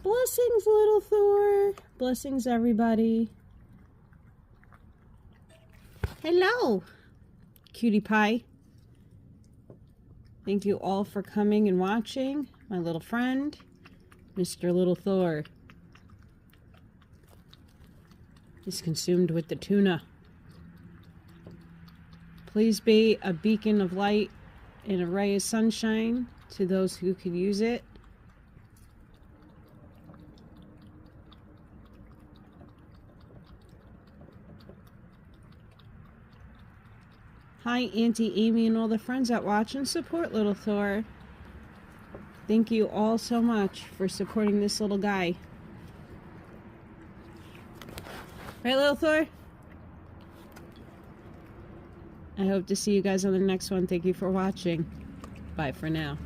Blessings, little Thor. Blessings, everybody. Hello, cutie pie. Thank you all for coming and watching. My little friend, Mr. Little Thor. He's consumed with the tuna. Please be a beacon of light and a ray of sunshine to those who could use it. Hi, Auntie Amy and all the friends that watch and support Little Thor. Thank you all so much for supporting this little guy. Right, Little Thor? I hope to see you guys on the next one. Thank you for watching. Bye for now.